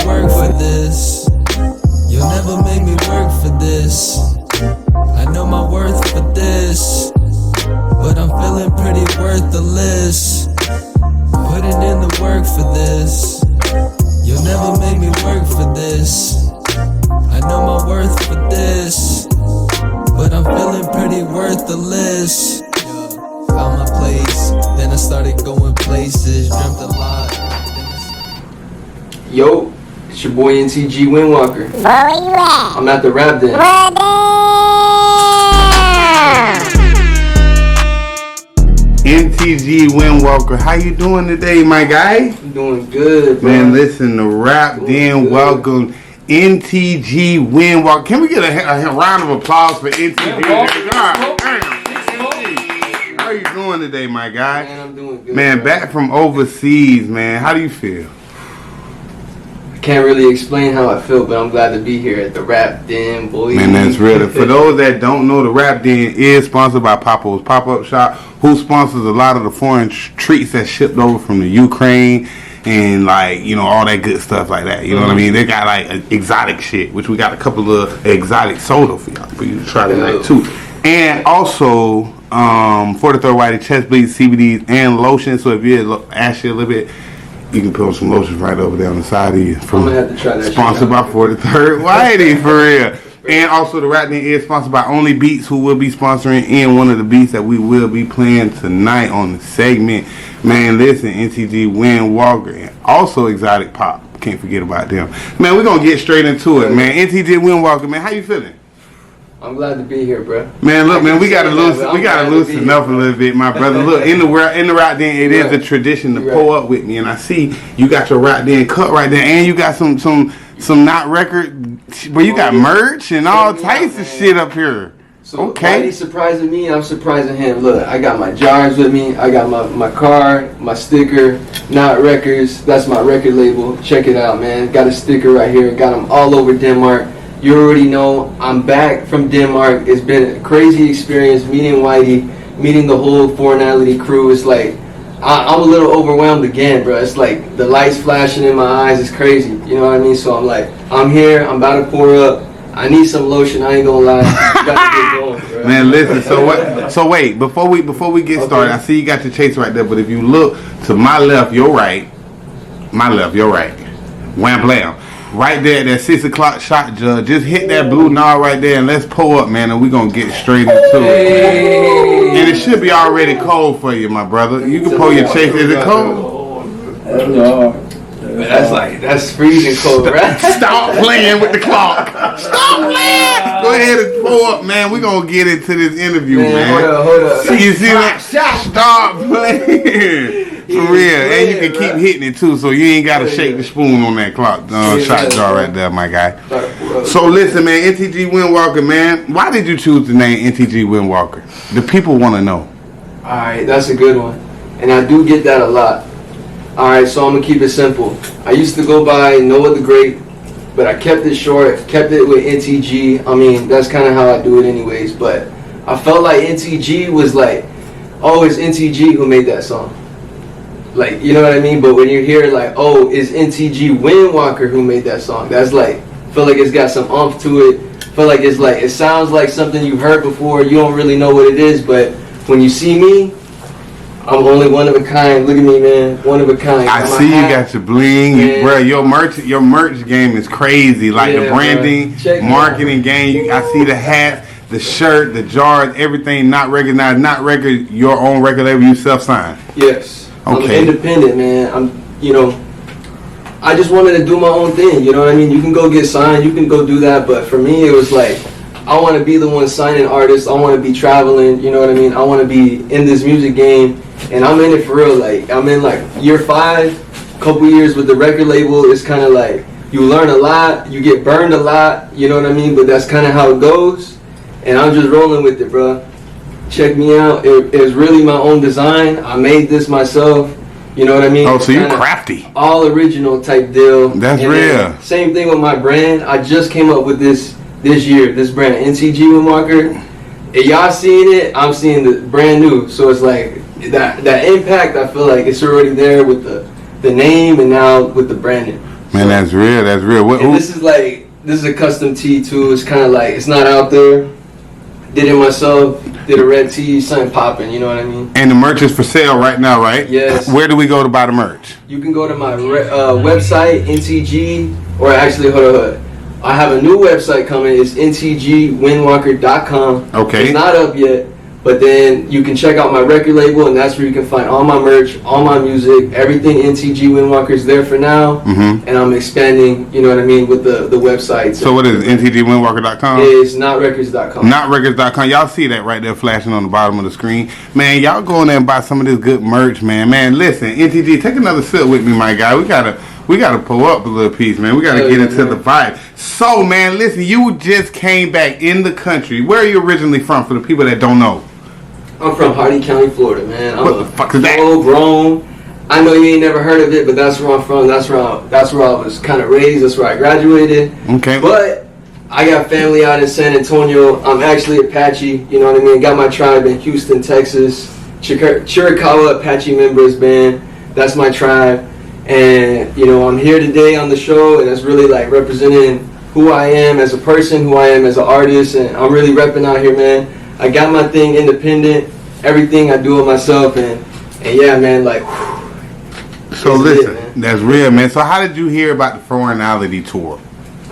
work for this. You'll never make me work for this. I know my worth for this, but I'm feeling pretty worthless. Putting in the work for this. You'll never make me work for this. I know my worth for this, but I'm feeling pretty worthless. Found my place, then I started going places, dreamt a lot. Yo, it's your boy NTG Windwalker. Where you at? I'm at the rap den. NTG Windwalker, how you doing today, my guy? I'm doing good, bro. Man, listen, the rap den welcome NTG Windwalker. Can we get a round of applause for NTG? God, how you doing today, my guy? Man, I'm doing good. Man, bro. back from overseas, man. How do you feel? I can't really explain how I feel, but I'm glad to be here at the rap den, boy. Man, that's real. For those that don't know, the Rap Den is sponsored by Papo's Pop-Up Shop, who sponsors a lot of the foreign treats that's shipped over from the Ukraine and, like, you know, all that good stuff like that. You know what I mean? They got, like, exotic shit, which we got a couple of exotic soda for you to try tonight, too. And also, for the third whitey, chest bleeds, CBDs, and lotion. So if you ask you a little bit, you can put on some lotion right over there on the side of you. I'm gonna have to try that. Sponsored by 43rd Whitey, for real. And also the Rap Den is sponsored by Only Beats, who will be sponsoring in one of the beats that we will be playing tonight on the segment. Man, listen, NTG Windwalker and also Exotic Pop. Can't forget about them. Man, we're gonna get straight into it, man. NTG Windwalker, man, how you feeling? I'm glad to be here, bro. Man, look, man, we gotta loosen up a little bit, my brother. Look, in the Rap Den, it is a tradition to pull up with me, and I see you got your Rap Den cut right there, and you got some not record, where you got merch and all types of shit up here. So okay. He's surprising me, I'm surprising him. Look, I got my jars with me, I got my card, my sticker, Not Records, that's my record label. Check it out, man. Got a sticker right here, got them all over Denmark. You already know I'm back from Denmark. It's been a crazy experience meeting Whitey, meeting the whole Foreignality crew. It's like, I'm a little overwhelmed again, bro. It's like the lights flashing in my eyes. It's crazy. You know what I mean? So I'm like, I'm here. I'm about to pour up. I need some lotion. I ain't gonna lie. Got to get going, bro. Man, listen. So what? So wait. Before we get started, I see you got your chase right there. But if you look to my left, your right. My left, your right. Wham blam. Right there, that 6 o'clock shot, Judge. Just hit that blue knob right there and let's pull up, man, and we're going to get straight into it. And it should be already cold for you, my brother. You can pull your chase. Is it cold? That's freezing cold, right? Stop playing with the clock. Stop playing. Go ahead and pull up, man. We're going to get into this interview, man. Hold up. See, you see that? Stop playing. For real, and you can keep hitting it too, so you ain't gotta shake the spoon on that clock shot jar right there, my guy. So listen, man, NTG Windwalker, man, why did you choose the name NTG Windwalker? The people want to know. All right, that's a good one, and I do get that a lot. All right, so I'm gonna keep it simple. I used to go by Noah the Great, but I kept it short, kept it with NTG. I mean, that's kind of how I do it anyways. But I felt like NTG was like, oh, it's NTG who made that song. Like, you know what I mean? But when you hear like, oh, it's NTG Windwalker who made that song, that's like, feel like it's got some oomph to it. Feel like it's like, it sounds like something you've heard before. You don't really know what it is, but when you see me, I'm only one of a kind. Look at me, man, one of a kind. I see you got your bling, bro. Your merch game is crazy. Like the branding, marketing game. I see the hats, the shirt, the jars, everything not recognized, not record. Your own record label, you self-signed. Yes. Okay. I'm independent, man. I just wanted to do my own thing, you know what I mean? You can go get signed, you can go do that, but for me, it was like, I want to be the one signing artists, I want to be traveling, you know what I mean? I want to be in this music game, and I'm in it for real. Like, I'm in like year 5, couple years with the record label. It's kind of like, you learn a lot, you get burned a lot, you know what I mean? But that's kind of how it goes, and I'm just rolling with it, bro. Check me out. It's really my own design. I made this myself. You know what I mean? Oh, so you're crafty. All original type deal. That's real. Same thing with my brand. I just came up with this year. This brand, NTG Windwalker. If y'all seeing it, I'm seeing the brand new. So it's like that impact. I feel like it's already there with the name and now with the branding. Man, that's real. That's real. And this is a custom tee too. It's kind of like, it's not out there. Did it myself. Did a red tee, something popping. You know what I mean? And the merch is for sale right now, right? Yes. Where do we go to buy the merch? You can go to my website, NTG, or actually, hold on. I have a new website coming. It's ntgwindwalker.com. Okay. It's not up yet, but then you can check out my record label, and that's where you can find all my merch, all my music, everything NTG Windwalker is there for now. Mm-hmm. And I'm expanding, you know what I mean, with the website. So what is it, ntgwindwalker.com? It's notrecords.com. Notrecords.com. Y'all see that right there flashing on the bottom of the screen. Man, y'all go in there and buy some of this good merch, man. Man, listen, NTG, take another sip with me, my guy. We gotta pull up a little piece, man. We gotta get into the vibe. So, man, listen, you just came back in the country. Where are you originally from, for the people that don't know? I'm from Hardee County, Florida, man. What the fuck is that? Full grown. I know you ain't never heard of it, but that's where I'm from. That's where I was kind of raised. That's where I graduated. Okay. But I got family out in San Antonio. I'm actually Apache. You know what I mean? Got my tribe in Houston, Texas. Chiricahua Apache members band. That's my tribe. And, you know, I'm here today on the show, and it's really like representing who I am as a person, who I am as an artist, and I'm really repping out here, man. I got my thing independent, everything I do it myself, and yeah, man, like, whew, so listen, that's real, man. So how did you hear about the Foreignality tour?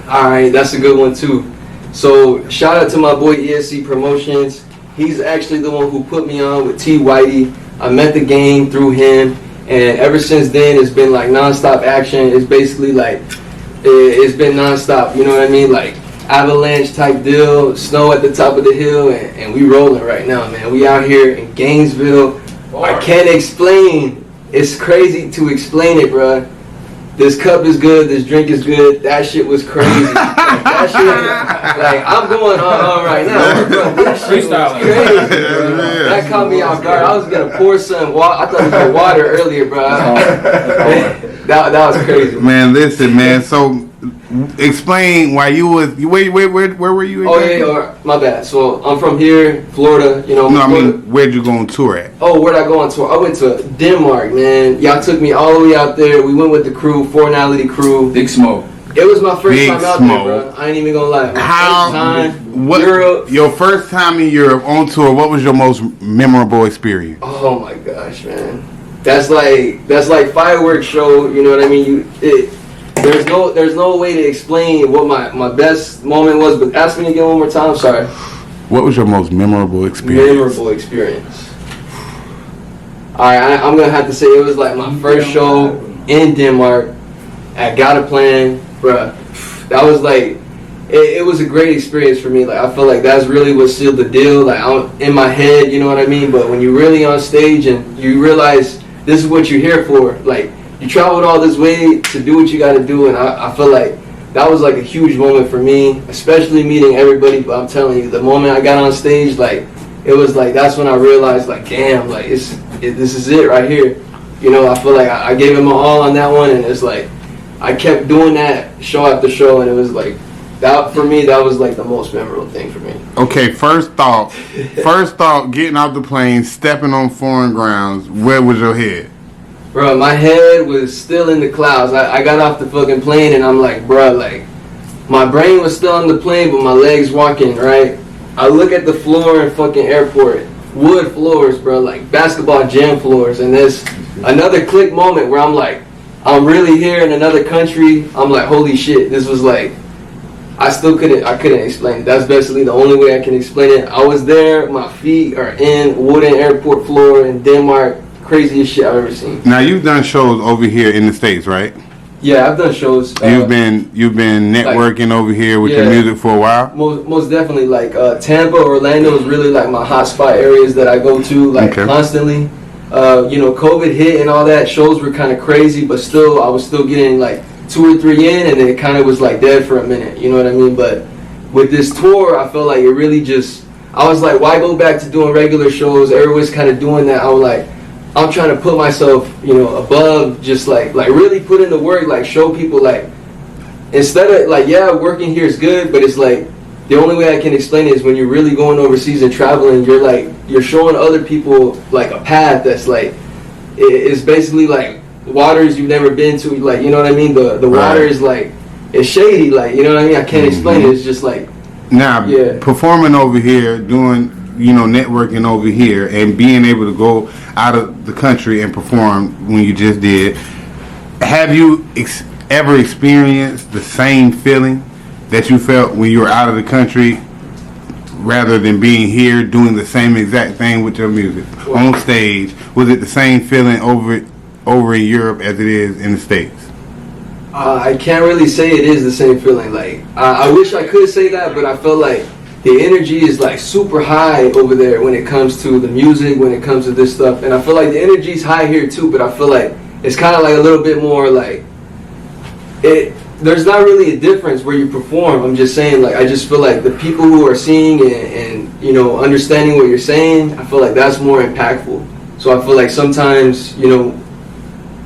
Alright, that's a good one too. So shout out to my boy ESC Promotions. He's actually the one who put me on with T. Whitey. I met the gang through him. And ever since then, it's been like nonstop action. It's basically like, it's been nonstop, you know what I mean? Like avalanche type deal, snow at the top of the hill, and we rolling right now, man. We out here in Gainesville. I can't explain. It's crazy to explain it, bruh. This cup is good, this drink is good. That shit was crazy. That shit, like, I'm going on right now. Bro, this shit was crazy, bro. That caught me off guard. I was gonna pour some water. I thought it was water earlier, bro. That was crazy. Man, listen, man. So, explain why you was where were you? Exactly? Oh yeah, my bad. So I'm from here, Florida. You know. No, Florida. I mean, where'd you go on tour at? Oh, where'd I go on tour? I went to Denmark, man. Y'all took me all the way out there. We went with the crew, Foreignality crew. Big Smoke. It was my first Big time out Smoke. there, bro. I ain't even gonna lie. My How? first time. What? Europe. Your first time in Europe on tour. What was your most memorable experience? Oh my gosh, man. That's like fireworks show. You know what I mean? There's no way to explain what my best moment was. But ask me again one more time. Sorry. What was your most memorable experience? Memorable experience. All right, I'm gonna have to say it was like my first show in Denmark. I got a plan, bruh. That was like, it was a great experience for me. Like I feel like that's really what sealed the deal. Like I'm in my head, you know what I mean. But when you're really on stage and you realize this is what you're here for, like you traveled all this way to do what you got to do, and I feel like that was like a huge moment for me, especially meeting everybody. But I'm telling you, the moment I got on stage, like it was like that's when I realized, like, damn, like this is it right here. You know, I feel like I gave it my all on that one, and it's like I kept doing that show after show, and it was like that for me. That was like the most memorable thing for me. Okay, first thought, getting off the plane, stepping on foreign grounds. Where was your head? Bro, my head was still in the clouds. I got off the fucking plane and I'm like, bro, like, my brain was still on the plane, but my legs walking, right? I look at the floor in fucking airport, wood floors, bro, like basketball gym floors, and there's another click moment where I'm like, I'm really here in another country. I'm like, holy shit, this was like, I couldn't explain it. That's basically the only way I can explain it. I was there, my feet are in wooden airport floor in Denmark. Craziest shit I've ever seen. Now you've done shows over here in the States, right? Yeah, I've done shows. You've been networking over here with your music for a while. Most definitely, like Tampa, Orlando is really like my hotspot areas that I go to like constantly. You know, COVID hit and all that. Shows were kind of crazy, but still, I was still getting like 2 or 3 in, and then it kind of was like dead for a minute. You know what I mean? But with this tour, I felt like it really just. I was like, why go back to doing regular shows? Everyone's kind of doing that. I was like, I'm trying to put myself, you know, above, just like really put in the work, like show people, like, instead of like, yeah, working here is good, but it's like, the only way I can explain it is when you're really going overseas and traveling, you're showing other people like a path that's like, it's basically like waters you've never been to, like, you know what I mean? The water is like, it's shady, like, you know what I mean? I can't explain it. It's just like, now performing over here, doing, you know, networking over here, and being able to go out of the country and perform when you just did. Have you ever experienced the same feeling that you felt when you were out of the country, rather than being here doing the same exact thing with your music on stage? Was it the same feeling over in Europe as it is in the States? I can't really say it is the same feeling. Like, I wish I could say that, but I feel like the energy is like super high over there when it comes to the music, when it comes to this stuff. And I feel like the energy's high here too, but I feel like it's kind of like a little bit more like, there's not really a difference where you perform. I'm just saying, like, I just feel like the people who are seeing and you know, understanding what you're saying, I feel like that's more impactful. So I feel like sometimes, you know,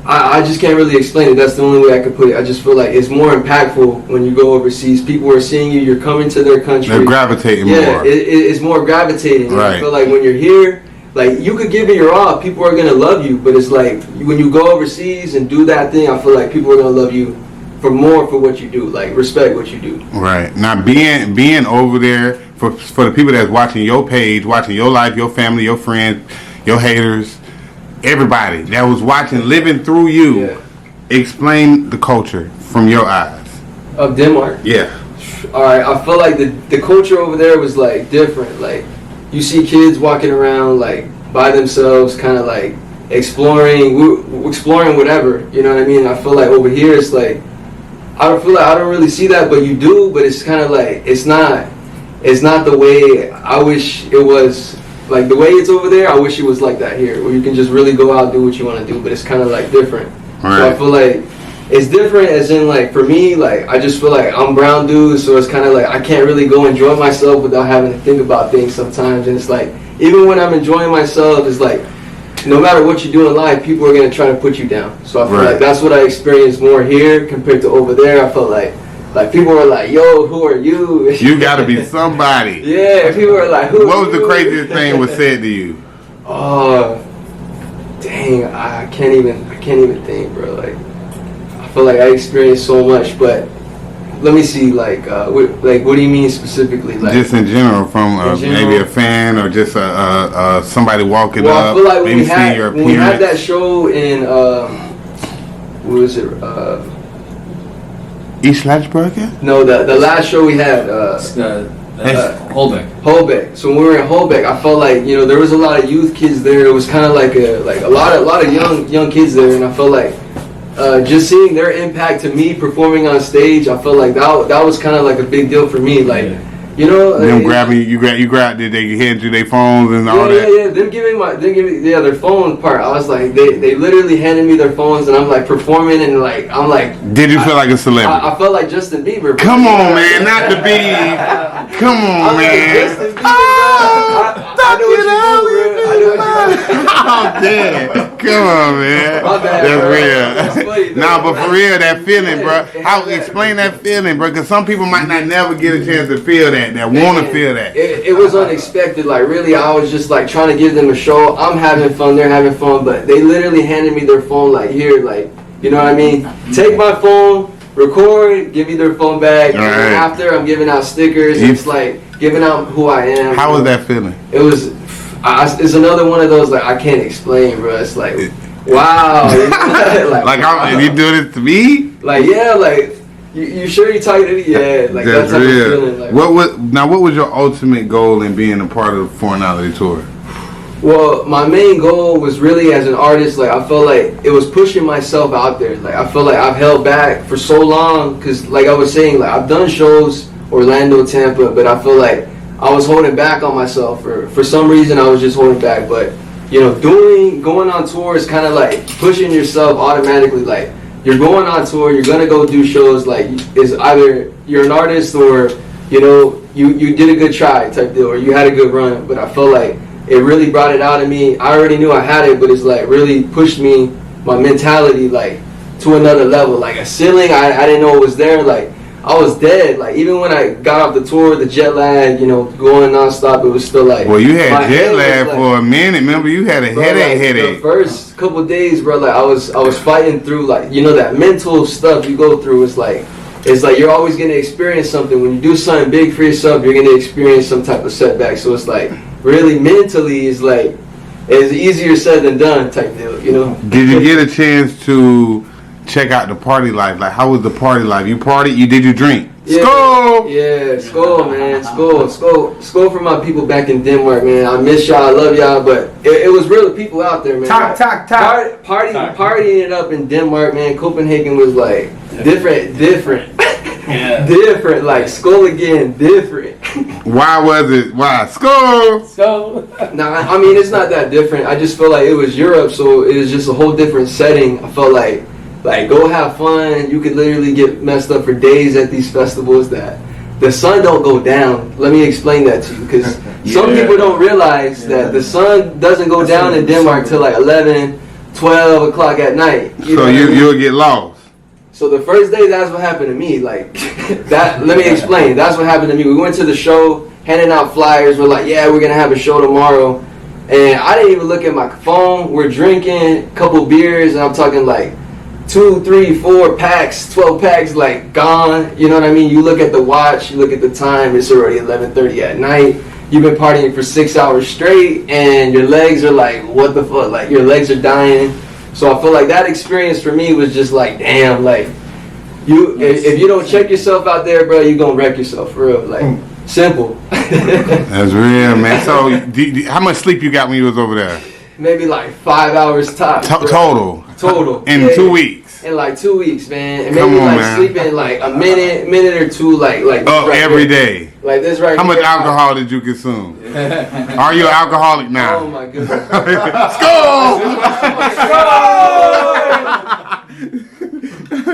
I just can't really explain it. That's the only way I could put it. I just feel like it's more impactful when you go overseas. People are seeing you. You're coming to their country. They're gravitating more. Yeah, it's more gravitating. Right. I feel like when you're here, like, you could give it your all. People are going to love you. But it's like when you go overseas and do that thing, I feel like people are going to love you for what you do. Like, respect what you do. Right. Now, being over there, for the people that's watching your page, watching your life, your family, your friends, your haters, everybody that was watching, living through you, explain the culture from your eyes. Of Denmark? Yeah. Alright, I feel like the culture over there was like different. Like, you see kids walking around like by themselves, kind of like exploring whatever, you know what I mean? I feel like over here it's like, I don't really see that, but you do, but it's kind of like, it's not the way I wish it was. Like, the way it's over there, I wish it was like that here, where you can just really go out and do what you want to do, but it's kind of like different. Right. So I feel like it's different as in, like, for me, like, I just feel like I'm brown dude, so it's kind of like I can't really go enjoy myself without having to think about things sometimes. And it's like, even when I'm enjoying myself, it's like, no matter what you do in life, people are going to try to put you down. So I feel like that's what I experienced more here compared to over there. I felt like people were like, yo, who are you? You gotta be somebody. Yeah, people were like, who What are was the you? craziest thing was said to you? Oh, dang, I can't even think, bro. Like, I feel like I experienced so much, but let me see, like, what do you mean specifically? Like, just in general, from maybe a fan or just somebody walking up, I feel like maybe seeing your appearance. when we had that show in, what was it? East Ladysburg? No, the last show we had. Holbeck. Holbeck. So when we were in Holbeck, I felt like, you know, there was a lot of youth kids there. It was kind of like a lot of young kids there, and I felt like just seeing their impact to me performing on stage, I felt like that was kind of like a big deal for me. Like, you know, them grabbing you grab did they hand you their phones and all that? Yeah. Them giving me their phone part. I was like, they literally handed me their phones, and I'm like performing, and like I'm like. Did you feel like a celebrity? I felt like Justin Bieber. Bro. Come on, man, not to be. Come on, I'm man. like Justin Bieber, I know what you do, bro. I know what you do. I'm dead. Come on, man. My bad, That's bro. real. That's funny, though. Nah, but for real, that feeling, bro. How explain that feeling, bro? Because some people might not never get a chance to feel that want to feel that. It was unexpected. Like, really, I was just like trying to give them a show. I'm having fun, they're having fun, but they literally handed me their phone, like, here, like, you know what I mean? Take my phone, record, give me their phone back. All And right. after, I'm giving out stickers. It's like giving out who I am. How was that feeling? It was. It's another one of those, like, I can't explain, bro. It's like, wow. Like you doing this to me? Like, yeah, like. You sure you talking to me? Yeah, like that's how I'm feeling. Like, what was your ultimate goal in being a part of the Foreignality tour? Well, my main goal was really, as an artist, like, I felt like it was pushing myself out there. Like, I feel like I've held back for so long because, like I was saying, like, I've done shows Orlando, Tampa, but I feel like I was holding back on myself. For some reason, I was just holding back. But, you know, going on tour is kind of like pushing yourself automatically. Like, you're going on tour, you're gonna go do shows. Like, it's either you're an artist or, you know, you did a good try type deal, or you had a good run. But I feel like it really brought it out of me. I already knew I had it, but it's like really pushed me, my mentality, like, to another level. Like a ceiling, I didn't know it was there. Like, I was dead. Like even when I got off the tour, the jet lag, you know, going nonstop, it was still like. Well, you had my jet head was lag like, for a minute. Remember, you had a bro, headache. The first couple days, bro, like I was fighting through, like, you know, that mental stuff you go through. It's like you're always gonna experience something. When you do something big for yourself, you're gonna experience some type of setback. So it's like really mentally, it's like it's easier said than done type deal, you know. Did you get a chance to check out the party life? Like, how was the party life? You partied? Did you drink? Yeah, Skål! Yeah, skål, man. Skål for my people back in Denmark, man. I miss y'all, I love y'all, but it was real people out there, man. Talk. Partying it up in Denmark, man. Copenhagen was like different. Yeah. Different, like skål again, different. Why was it? Why? Skål! So Nah, I mean, it's not that different. I just feel like it was Europe, so it was just a whole different setting. I felt like go have fun. You could literally get messed up for days at these festivals that the sun don't go down. Let me explain that to you, because some people don't realize that the sun doesn't go down in Denmark till like 11, 12 o'clock at night. You'll get lost. So the first day, that's what happened to me. Like that. Let me explain. That's what happened to me. We went to the show, handing out flyers. We're like, yeah, we're gonna have a show tomorrow, and I didn't even look at my phone. We're drinking a couple beers, and I'm talking like 2, 3, 4 packs, 12 packs, like gone. You know what I mean? You look at the watch, you look at the time. It's already 11:30 at night. You've been partying for 6 hours straight, and your legs are like, what the fuck? Like your legs are dying. So I feel like that experience for me was just like, damn, like if you don't check yourself out there, bro, you gonna wreck yourself for real. Like simple. That's real, man. So how much sleep you got when you was over there? Maybe like 5 hours tops. Total. In Yeah, 2 weeks. In like 2 weeks, man. And Come maybe on, like man. sleeping like a minute or two, like Oh, right every here. day. Like this right How here. much alcohol did you consume? Are you an alcoholic now? Oh my goodness.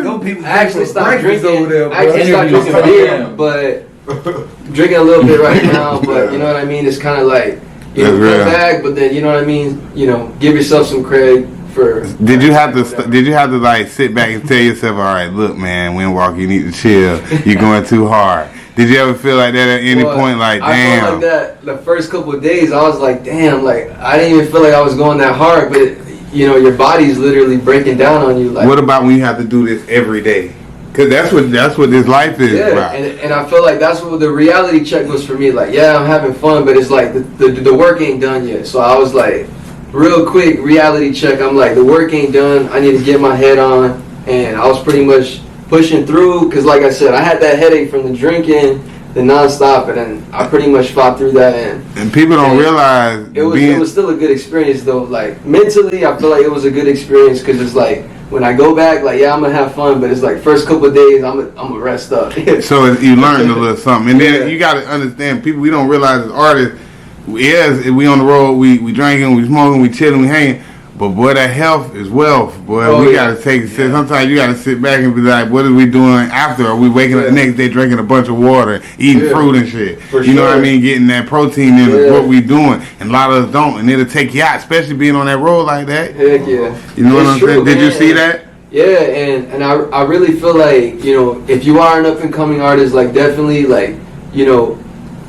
no people I actually stopped drinking. over there, bro. I actually stopped Interviews. drinking beer, but drinking a little bit right now. But you know what I mean? It's kind of like you know, That's real. come back, but then you know what I mean? You know, give yourself some credit for. Did you have to like sit back and tell yourself, all right, look, man, Windwalker, you need to chill. You're going too hard. Did you ever feel like that at any point? Like, I damn. felt like that the first couple of days. I was like, damn, like I didn't even feel like I was going that hard, but you know, your body's literally breaking down on you. Like, What about when you have to do this every day? Because that's what this life is yeah, about. and I feel like that's what the reality check was for me. Like, yeah, I'm having fun, but it's like the work ain't done yet. So I was like, real quick reality check. I'm like, the work ain't done. I need to get my head on, and I was pretty much pushing through. Because like I said, I had that headache from the drinking, the nonstop, and then I pretty much fought through that. And people don't realize it was still a good experience though. Like mentally, I feel like it was a good experience because it's like when I go back, like yeah, I'm gonna have fun, but it's like first couple of days, I'm gonna rest up. So you learned a little something, and then Yeah. you got to understand, people. We don't realize as artists, yes, we on the road, we drinking, we smoking, we chilling, we hanging. But boy, that health is wealth, boy. Oh, We yeah. gotta take. Sometimes you gotta sit back and be like, what are we doing after? Are we waking up the next day drinking a bunch of water, eating fruit and shit? For you know what I sure. mean? Getting that protein in is Yeah. what we doing, and a lot of us don't, and it'll take you out, especially being on that road like that. Heck yeah. You know what It's I'm true, saying? Did you man. see that? Yeah, and I really feel like, you know, if you are an up and coming artist, like definitely like, you know,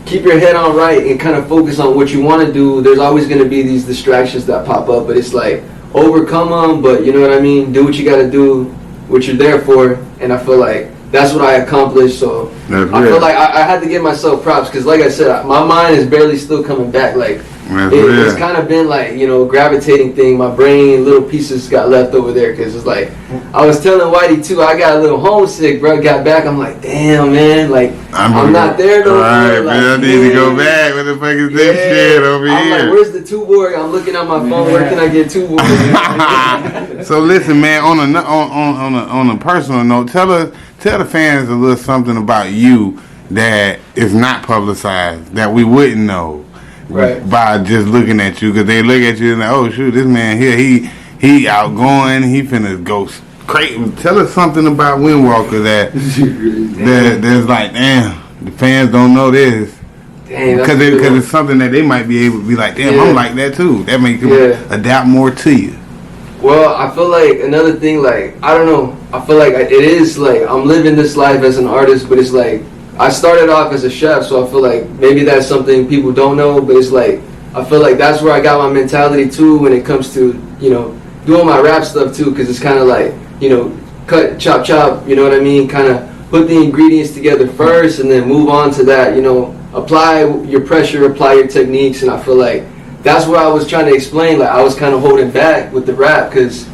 keep your head on right and kind of focus on what you want to do. There's always going to be these distractions that pop up, but it's like overcome them, but you know what I mean? Do what you got to do, what you're there for, and I feel like that's what I accomplished. So That's I real. feel like I had to give myself props because like I said, my mind is barely still coming back. Like That's it's real. kind of been like, you know, gravitating thing. My brain, little pieces got left over there because it's like, I was telling Whitey too, I got a little homesick, bro. Got back, I'm like, damn, man, like, I'm not there no more. Right, Like, man, I need to go back. What the fuck is this shit over I'm here? like, where's the Tuborg? I'm looking at my phone. Where can I get Tuborg? So listen, man. On a personal note, tell the fans a little something about you that is not publicized that we wouldn't know, Right. by just looking at you, because they look at you and like, oh shoot, this man here, he outgoing, he finna go crazy. Tell us something about Windwalker that's like, damn, the fans don't know this. Dang, that's Because a good one. it's something that they might be able to be like, damn, Yeah. I'm like that too. That makes them Yeah. adapt more to you. Well, I feel like another thing, like, I don't know. I feel like it is like I'm living this life as an artist, but it's like I started off as a chef, so I feel like maybe that's something people don't know, but it's like I feel like that's where I got my mentality too when it comes to, you know, doing my rap stuff too, because it's kind of like, you know, cut, chop, chop, you know what I mean? Kind of put the ingredients together first and then move on to that, you know, apply your pressure, apply your techniques, and I feel like that's what I was trying to explain. Like I was kind of holding back with the rap because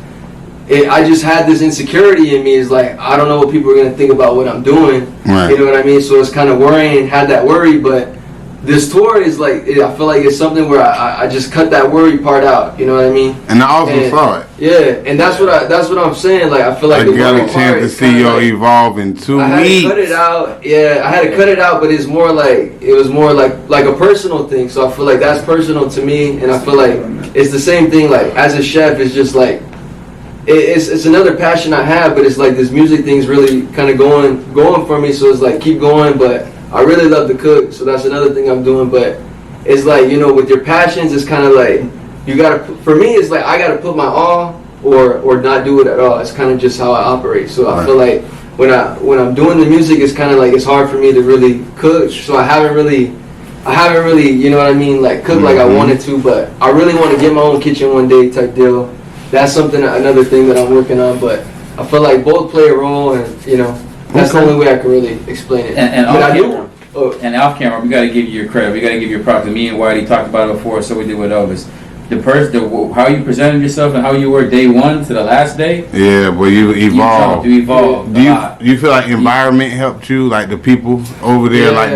I just had this insecurity in me. It's like, I don't know what people are going to think about what I'm doing. Right. You know what I mean? So it's kind of worrying, had that worry, but this tour is like, I feel like it's something where I just cut that worry part out. You know what I mean? And I also saw it. Yeah, and that's what I'm saying. Like I feel like I got a chance to see y'all evolve in 2 weeks. I had to cut it out. Yeah, I had to cut it out, but it was more like a personal thing. So I feel like that's personal to me, and I feel like it's the same thing. Like as a chef, it's just like it's another passion I have, but it's like this music thing's really kind of going for me. So it's like keep going, but I really love to cook, so that's another thing I'm doing. But it's like, you know, with your passions, it's kind of like you gotta. For me, it's like I gotta put my all or not do it at all. It's kind of just how I operate. So I feel like when I'm doing the music, it's kind of like it's hard for me to really cook. So I haven't really, you know what I mean, like cook like I wanted to. But I really want to get my own kitchen one day type deal. That's another thing that I'm working on. But I feel like both play a role, and you know. That's the only way I can really explain it. And off camera, we got to give you your credit. We got to give you props. Me and Whitey talked about it before, so we did with Elvis. How you presented yourself and how you were day one to the last day. Yeah, but you evolved. You evolved. Do you feel like environment helped you, like the people over there, like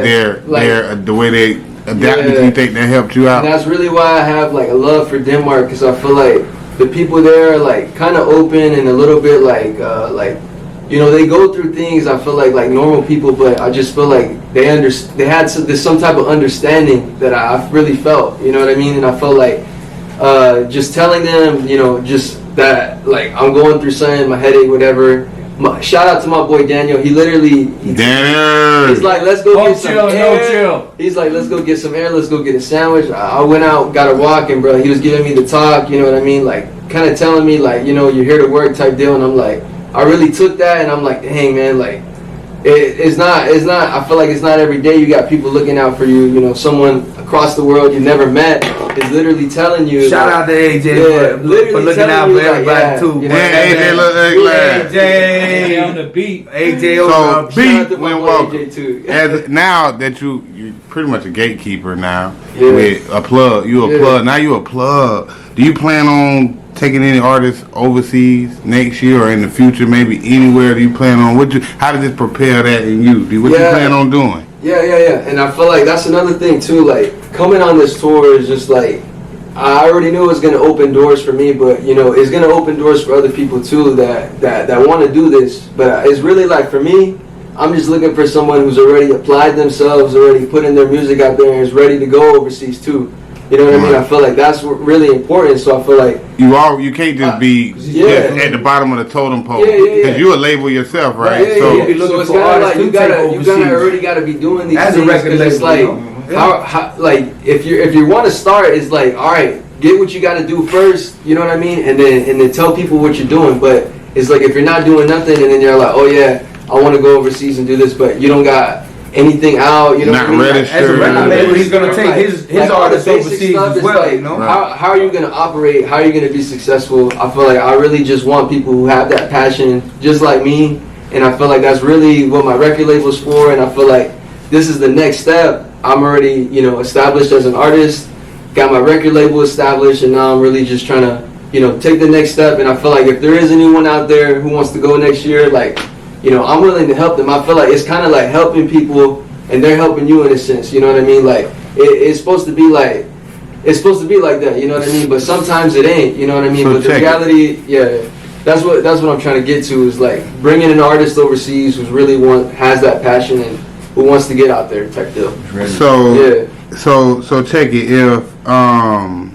the way they adapted? Do you think that helped you out? And that's really why I have like a love for Denmark, because I feel like the people there are like kind of open and a little bit like. You know, they go through things, I feel like normal people, but I just feel like there's some type of understanding that I really felt, you know what I mean? And I felt like just telling them, you know, just that, like, I'm going through something, my headache, whatever. Shout out to my boy Daniel. He literally, he's like, let's go get some air. He's like, let's go get some air, let's go get a sandwich. I went out, got a walk, and bro, he was giving me the talk, you know what I mean? Like, kind of telling me, like, you know, you're here to work type deal, and I'm like, I really took that, and I'm like, dang, man, like, it's not, I feel like it's not every day you got people looking out for you, you know, someone across the world you never met is literally telling you. Shout out to AJ for looking out for everybody, too. You know, AJ look AJ on the beat. AJ so beat Windwalker. As now that you're pretty much a gatekeeper now with a plug. You a plug. Now you a plug. Do you plan on taking any artists overseas next year or in the future, maybe anywhere? Do you plan on how does this prepare that in you? What you plan on doing? Yeah. And I feel like that's another thing too. Like coming on this tour is just like I already knew it was gonna open doors for me, but you know it's gonna open doors for other people too that want to do this. But it's really like for me, I'm just looking for someone who's already applied themselves, already putting their music out there, and is ready to go overseas too. You know what I mean? I feel like that's really important. So I feel like you can't just be at the bottom of the totem pole. Because you're a label yourself, right? So it's kind of like you already gotta be doing these things. Because it's like how if you want to start, it's like, all right, get what you got to do first. You know what I mean? And then tell people what you're doing. But it's like if you're not doing nothing, and then you're like, oh yeah, I want to go overseas and do this, but you don't got anything out, you know. Not registered. As a record label, he's gonna take his artists overseas as well. Like, you know, how are you gonna operate? How are you gonna be successful? I feel like I really just want people who have that passion, just like me, and I feel like that's really what my record label is for. And I feel like this is the next step. I'm already, you know, established as an artist, got my record label established, and now I'm really just trying to, you know, take the next step. And I feel like if there is anyone out there who wants to go next year, like, you know, I'm willing to help them. I feel like it's kind of like helping people, and they're helping you in a sense. You know what I mean? Like it's supposed to be like that. You know what I mean? But sometimes it ain't. You know what I mean? But the reality, that's what I'm trying to get to, is like bringing an artist overseas who's really has that passion and who wants to get out there type deal. So check it. If an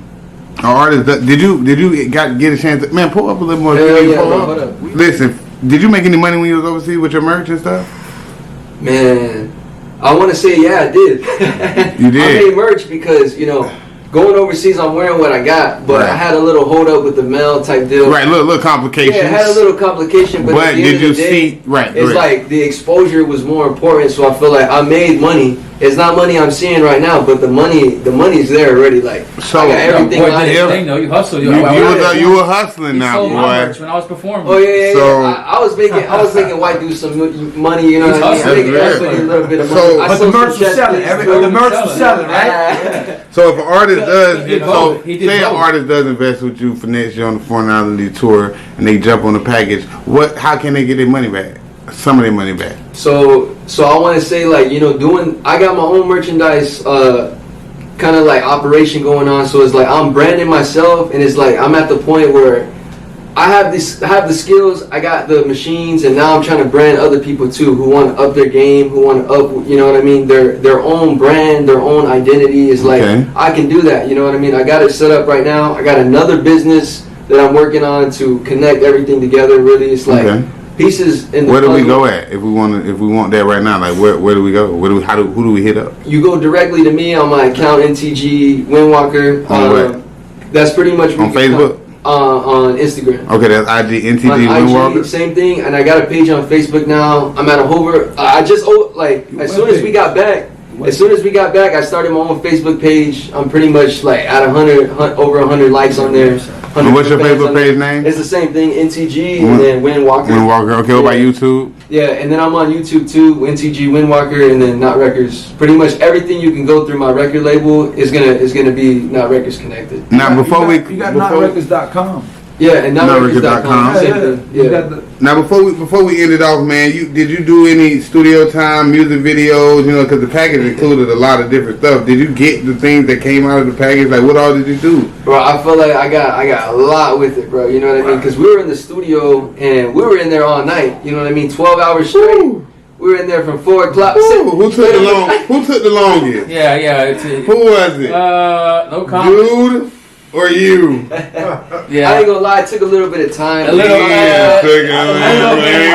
artist, did you get a chance to, man, pull up a little more? Hold up. Listen. Did you make any money when you was overseas with your merch and stuff? Man, I want to say I did. You did? I made merch because, you know, going overseas, I'm wearing what I got, but I had a little hold up with the mail type deal. Right, little complications. Yeah, it had a little complication, but at the end of the day, it's like the exposure was more important. So I feel like I made money. It's not money I'm seeing right now, but the money's there already. Like, so I got everything. You hustled. You were hustling you now, sold boy. my merch when I was performing. Oh yeah. So, I was making white dudes some money. You know what I mean? I making everybody a little bit of money. But the merch was selling. The merch was selling, right? So if an artist does, Say an artist does invest with you for next year on the Foreignality tour, and they jump on the package, how can they get their money back? Some of their money back. So I want to say, like, I got my own merchandise kind of like operation going on. So it's like I'm branding myself, and it's like I'm at the point where I have the skills, I got the machines, and now I'm trying to brand other people too who want to up their game, who want to up, you know what I mean, their own brand, their own identity. Is like, I can do that, you know what I mean. I got it set up right now. I got another business that I'm working on to connect everything together. Really, it's like pieces in the Where do we puzzle. go at if we want that right now? Like where do we go? Who do we hit up? You go directly to me on my account, NTG Windwalker. On what? That's pretty much on Facebook. On Instagram. Okay, that's IG NTG on Windwalker. IG, same thing, and I got a page on Facebook now. I'm at a hover. As soon as we got back, I started my own Facebook page. I'm pretty much like at over 100 likes on there. And what's your Facebook page name? It's the same thing, NTG, and then Windwalker. Windwalker. Okay, what about YouTube? Yeah, and then I'm on YouTube too, NTG Windwalker, and then Not Records. Pretty much everything you can go through my record label is gonna be Not Records connected. Now you got NotRecords.com. Yeah, and NotRecords.com. Yeah. Now before we end it off, man, did you do any studio time, music videos? You know, because the package included a lot of different stuff. Did you get the things that came out of the package? Like, what all did you do? Bro, I feel like I got a lot with it, bro. You know what I mean? Because we were in the studio and we were in there all night. You know what I mean? 12 hours straight. We were in there from 4 o'clock. Who took the longest? Yeah. Who was it? No comment. Dude or you? Yeah. I ain't gonna lie, it took a little bit of time. A little bit.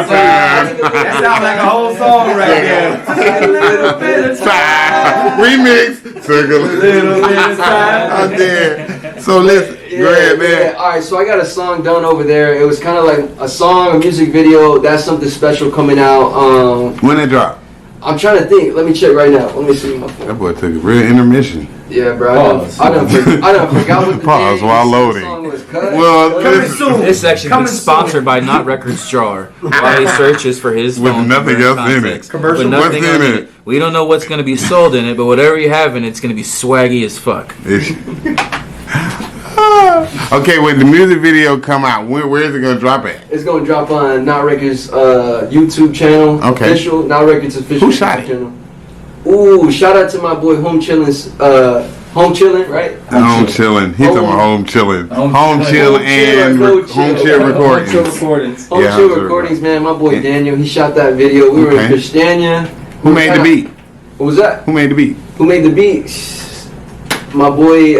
That sounds like a whole song right there. Took a little bit of time. Remix. Took a little bit of time. Out there. So listen, go ahead, man. Yeah. All right, so I got a song done over there. It was kind of like a song, a music video. That's something special coming out. When it drop? I'm trying to think. Let me check right now. Let me see my phone. That boy took a real intermission. Yeah, bro. I done forgot what the Pause while loading. song was cut. Well, Coming soon. This section is sponsored by Not Records Jar while he searches for his with phone nothing else in it. With nothing What's in else it? We don't know what's going to be sold in it, but whatever you have in it's going to be swaggy as fuck. Okay, when the music video come out, where is it gonna drop at? It's gonna drop on Not Records YouTube channel. Okay. Official Not Records official. Who shot it? Channel. Ooh, shout out to my boy Home Chillin', right? Home chilling. He's talking about home chilling. Home chill and home chill recordings. Home Chill Recordings, man. My boy Daniel, he shot that video. We were in Christiania. Who made the beat? What was that? Who made the beat? Who made the beat? My boy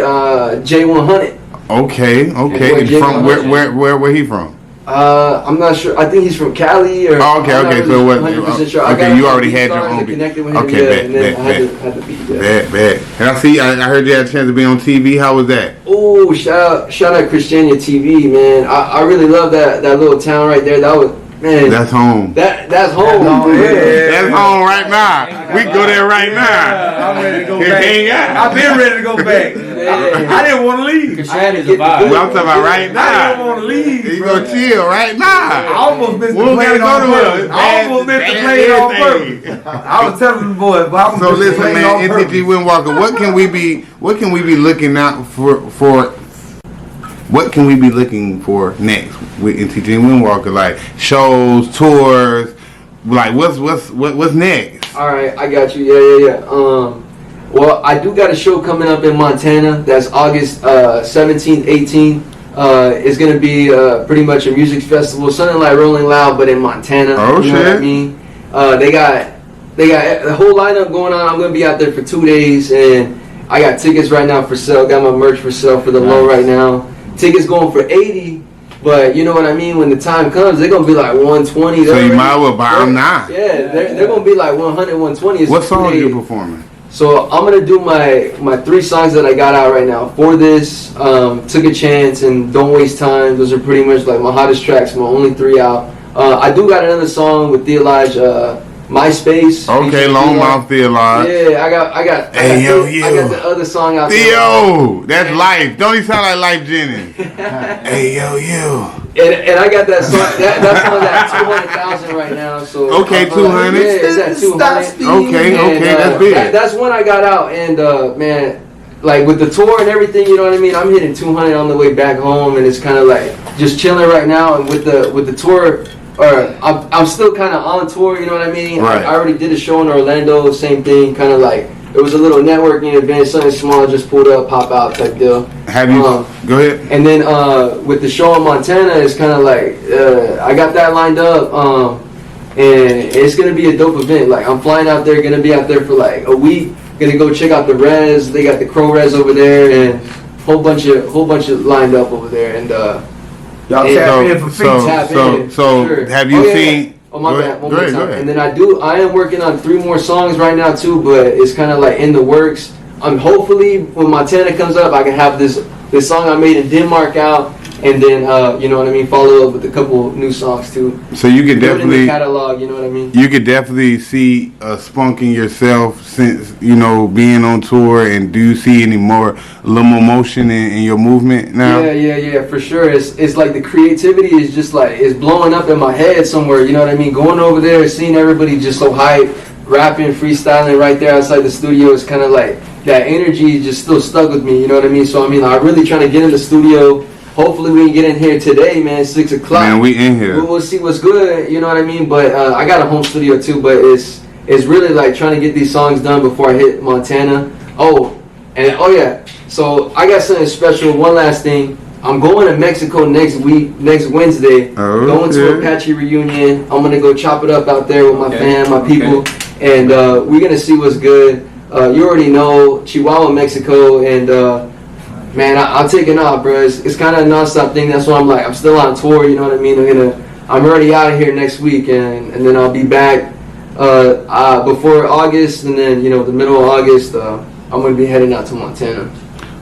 J100. Okay. Boy, From where he from? I'm not sure. I think he's from Cali or. Oh, okay. I'm not really So what? 100% sure. Okay, you already had your own beat. Connected with him, Okay, and then I had the beat. Bet. And I heard you had a chance to be on TV. How was that? Oh, shout out Christiania TV, man. I really love that little town right there. That was, man. That's home. That's home. That's home right now. We can go there right now. I'm ready to go Hang back. out. I've been ready to go back. I didn't want to leave. Christianity's a vibe. Well, I'm talking about right I now. didn't want to leave. You gonna chill right now. I almost missed the plane on purpose. I almost missed the plane on purpose. I was telling the boys, but I was So listen, man, NTG Windwalker, what can we be looking out for? What can we be looking for next with NTG Windwalker? Like shows, tours, like what's next? All right, I got you. Yeah. Well, I do got a show coming up in Montana. That's August 17th, 18th. It's gonna be pretty much a music festival, something like Rolling Loud, but in Montana. Oh, you know what I mean? They got the whole lineup going on. I'm gonna be out there for 2 days, and I got tickets right now for sale. Got my merch for sale for the low right now. Tickets going for $80. But you know what I mean? When the time comes, they're going to be like 120. So you might as well buy them now. Yeah, they're going to be like 100, 120. What song are you performing? So I'm gonna do my 3 songs that I got out right now. For this, Took a Chance and Don't Waste Time. Those are pretty much like my hottest tracks. My only 3 out. I do got another song with Theolage, MySpace. Okay, Long Mouth Theolage. Yeah, I got the other song out there. Theo, that's Life. Don't he sound like Life Jennings? Hey, yo, you. And I got that song. That song's at 200,000 right now. So Okay, 200. Yeah, it's at 200. Okay, that's big. That's one I got out, and man, like with the tour and everything, you know what I mean. I'm hitting 200 on the way back home, and it's kind of like just chilling right now. And with the tour, I'm still kind of on tour. You know what I mean. Right. I already did a show in Orlando. Same thing, kind of like. It was a little networking event, something small, just pulled up, pop out type deal. Have you? Go ahead. And then with the show in Montana, it's kind of like I got that lined up, and it's gonna be a dope event. Like I'm flying out there, gonna be out there for like a week. Gonna go check out the res. They got the Crow res over there, and whole bunch of lined up over there. And y'all tap in for free. So have you seen? Oh my bad. One more time. Go ahead. And then I am working on 3 more songs right now too, but it's kind of like in the works. I'm hopefully when Montana comes up, I can have this song I made in Denmark out, and then you know what I mean, follow up with a couple new songs too. So you could definitely in the catalog, you know what I mean. You could definitely see Spunk in yourself since being on tour. And do you see a little more motion in your movement now? Yeah, for sure. It's like the creativity is just like it's blowing up in my head somewhere. You know what I mean? Going over there, seeing everybody just so hype, rapping, freestyling right there outside the studio is kind of like that energy is just still stuck with me. You know what I mean? So I mean, I'm really trying to get in the studio. Hopefully we can get in here today, man. 6 o'clock. Man, we in here. We'll see what's good. You know what I mean? But I got a home studio too. But it's really like trying to get these songs done before I hit Montana. Oh yeah. So I got something special. One last thing. I'm going to Mexico next Wednesday. Going to Apache reunion. I'm gonna go chop it up out there with my fam, my people, and we're gonna see what's good. You already know Chihuahua, Mexico, and. Man, I'll take it off, bro. It's kind of a non-stop thing. That's why I'm like, I'm still on tour. You know what I mean? I'm already out of here next week, and then I'll be back before August, and then the middle of August, I'm gonna be heading out to Montana.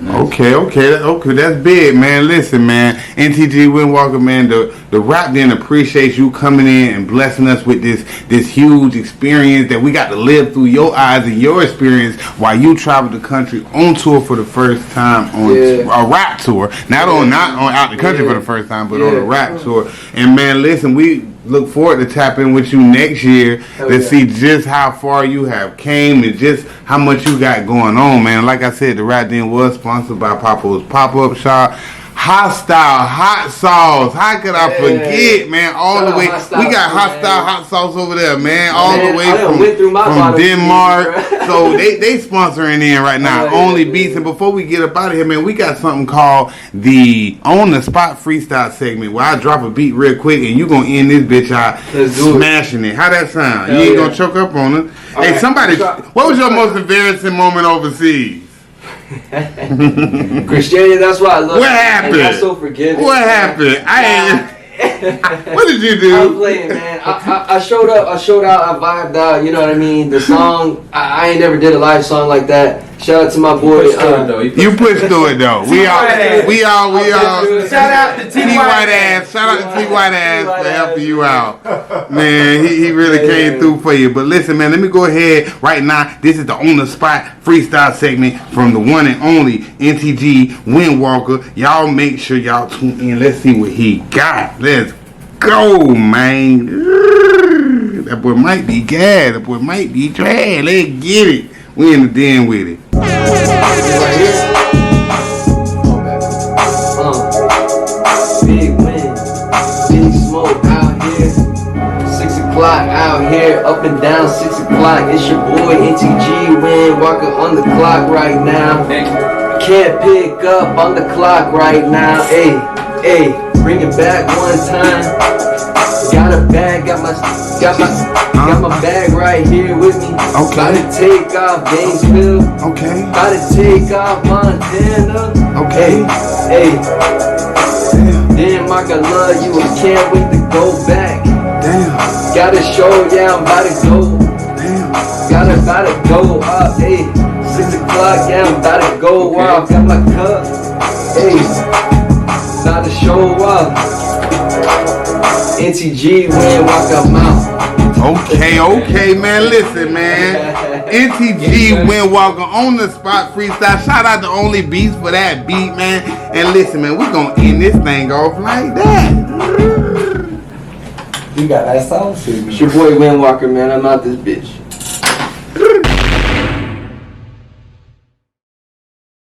Nice. Okay, that's big, man. Listen, man, NTG Windwalker, man, the rap den appreciates you coming in and blessing us with this huge experience that we got to live through your eyes and your experience while you travel the country on tour for the first time on a rap tour. Not on out the country for the first time, but on a rap tour. And man, listen, we look forward to tapping with you next year to see just how far you have came and just how much you got going on, man. Like I said, the Rap Den was sponsored by Papa's Pop-Up Shop. Hostile Hot Sauce. How could I forget, man? All the way. We got Hostile Hot Sauce over there, man. All the way from Denmark. So they sponsoring in right now. Only Beats. And before we get up out of here, man, we got something called the On the Spot Freestyle segment where I drop a beat real quick and you gonna end this bitch out smashing it. How that sound? You ain't gonna choke up on it. Hey, somebody, what was your most embarrassing moment overseas? Christianity, that's why I love What happened? That's so forgiving. What happened? What did you do? I'm playing, man. I showed up. I showed out. I vibed out. You know what I mean? The song, I ain't never did a live song like that. Shout out to my boy. You pushed through it though. We all. Shout out to T White Ass. Shout out to T White Ass for helping you out. Man, he really came through for you. But listen, man, let me go ahead right now. This is the On the Spot Freestyle segment from the one and only NTG Windwalker. Y'all make sure y'all tune in. Let's see what he got. Let's go, man. That boy might be gas. That boy might be trash. Let's get it. We in the den with it. Big wind, big smoke out here. 6 o'clock out here, up and down 6 o'clock. It's your boy NTG Windwalker on the clock right now. Can't pick up on the clock right now. Hey, bring it back one time. Got a bag, got my bag right here with me. Okay. About to take off Gainesville. Okay. About to take off Montana. Okay. Hey. Damn, I can love you. I can't wait to go back. Damn. Got a show, yeah, I'm about to go. Damn. About to go up, hey. o'clock, yeah, I'm about to go wild. Got my cup, hey, about to show up. NTG, Windwalker, I'm out. Okay, man. Listen, man. NTG Windwalker on the spot freestyle. Shout out to Only Beats for that beat, man. And listen, man, we gonna end this thing off like that. You got that sound signal. It's your boy Windwalker, man. I'm out this bitch.